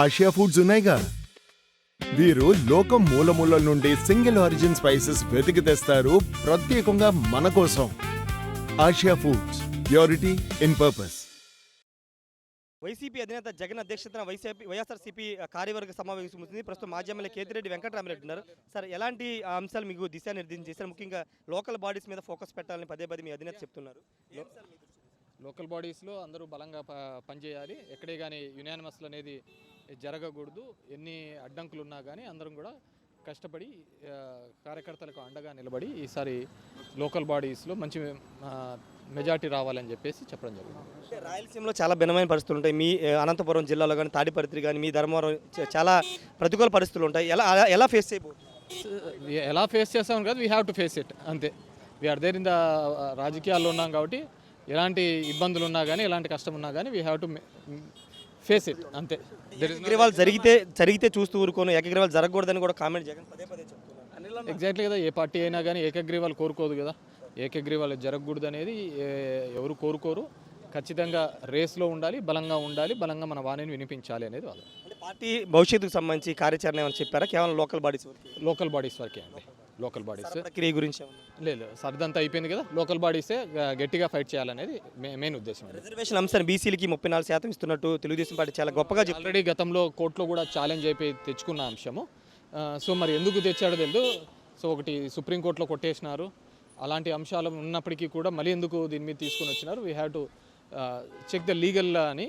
Asia foods ఉన్నాయిగా. వీరు లోకం మూలమూలల నుండి సింగిల్ ఆరిజిన్ స్పైసెస్ వెతికి తెస్తారు ప్రత్యేకంగా మన కోసం. Asia foods, purity in purpose. YCP అధినేత జగన్ అధ్యక్షతన వైఎస్ఆర్సీపీ కార్యవర్గ సమావేశం ఉంది. ప్రస్తుతం మాజీ ఎమ్మెల్యే కేతిరెడ్డి వెంకటరామరెడ్డి ఉన్నారు. సార్, ఎలాంటి అంశాలు మీకు దిశానిర్దేశం చేశారు? ముఖ్యంగా లోకల్ బాడీస్ మీద ఫోకస్ పెట్టాలని పదే మీ అధినేత చెప్తున్నారు. లోకల్ బాడీస్లో అందరూ బలంగా పనిచేయాలి. ఎక్కడే కానీ యునానిమస్లు అనేది జరగకూడదు. ఎన్ని అడ్డంకులు ఉన్నా కానీ అందరం కూడా కష్టపడి కార్యకర్తలకు అండగా నిలబడి ఈసారి లోకల్ బాడీస్లో మంచి మెజార్టీ రావాలని చెప్పేసి చెప్పడం జరిగింది. రాయలసీమలో చాలా భిన్నమైన పరిస్థితులు ఉంటాయి. మీ అనంతపురం జిల్లాలో కానీ, తాడిపత్రి కానీ, మీ ధర్మవరం చాలా ప్రతికూల పరిస్థితులు ఉంటాయి. ఎలా ఫేస్ చేయబోతుంది? ఎలా ఫేస్ చేస్తామని కాదు, we have to face it, అంతే. వీఆర్ దేర్ ఇన్ ద రాజకీయాల్లో ఉన్నాం కాబట్టి ఎలాంటి ఇబ్బందులు ఉన్నా కానీ, ఎలాంటి కష్టం ఉన్నా కానీ we have to face it, అంతే. ఏకగ్రీవాలు జరిగితే చూస్తూ ఊరుకోను, ఏకగ్రీవాలు జరగకూడదని కూడా కామెంట్ జగన్ పదే చెప్తున్నారు. ఎగ్జాక్ట్లీ కదా, ఏ పార్టీ అయినా కానీ ఏకగ్రీవాలు కోరుకోదు కదా. ఏకగ్రీవాలు జరగకూడదు అనేది ఎవరు కోరుకోరు. ఖచ్చితంగా రేస్లో ఉండాలి, బలంగా మన వాణిని వినిపించాలి అనేది వాళ్ళు. అంటే పార్టీ భవిష్యత్తుకు సంబంధించి కార్యాచరణ ఏమైనా చెప్పారా? కేవలం లోకల్ బాడీస్ వరకే అండి. లోకల్ బాడీస్ ప్రక్రియ గురించి లేదు, సర్దంతా అయిపోయింది కదా. లోకల్ బాడీసే గట్టిగా ఫైట్ చేయాలనేది మెయిన్ ఉద్దేశం. రిజర్వేషన్ అంశాన్ని బీసీలకి 34% ఇస్తున్నట్టు తెలుగుదేశం పార్టీ చాలా గొప్పగా ఆల్రెడీ గతంలో కోర్టులో కూడా ఛాలెంజ్ అయిపోయి తెచ్చుకున్న అంశము. సో మరి ఎందుకు తెచ్చాడో తెలియదు. సో ఒకటి సుప్రీంకోర్టులో కొట్టేసినారు. అలాంటి అంశాలు ఉన్నప్పటికీ కూడా మళ్ళీ ఎందుకు దీని మీద తీసుకుని వచ్చినారు? We have to check the legal అని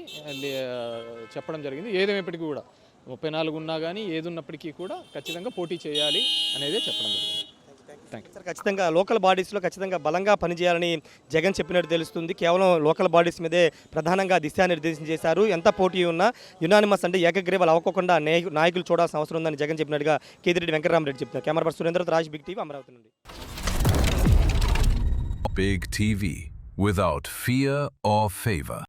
చెప్పడం జరిగింది. ఏదేమైనప్పటికీ కూడా 34 ఉన్నా కానీ ఏది ఉన్నప్పటికీ కూడా ఖచ్చితంగా పోటీ చేయాలి అనేదే చెప్పడం జరిగింది. Thank you sir. ఖచ్చితంగా లోకల్ బాడీస్లో ఖచ్చితంగా బలంగా పనిచేయాలని జగన్ చెప్పినట్టు తెలుస్తుంది. కేవలం లోకల్ బాడీస్ మీదే ప్రధానంగా దిశానిర్దేశం చేశారు. ఎంత పోటీ ఉన్నా యునానిమస్ అంటే ఏకగ్రీవాలు అవ్వకుండా నాయకులు చూడాల్సిన అవసరం ఉందని జగన్ చెప్పినట్టుగా కేతిరెడ్డి వెంకటరామరెడ్డి చెప్తున్నారు. Camera person Surendra, Raj, big TV, Amaravati నుండి. Big TV, without fear or favor.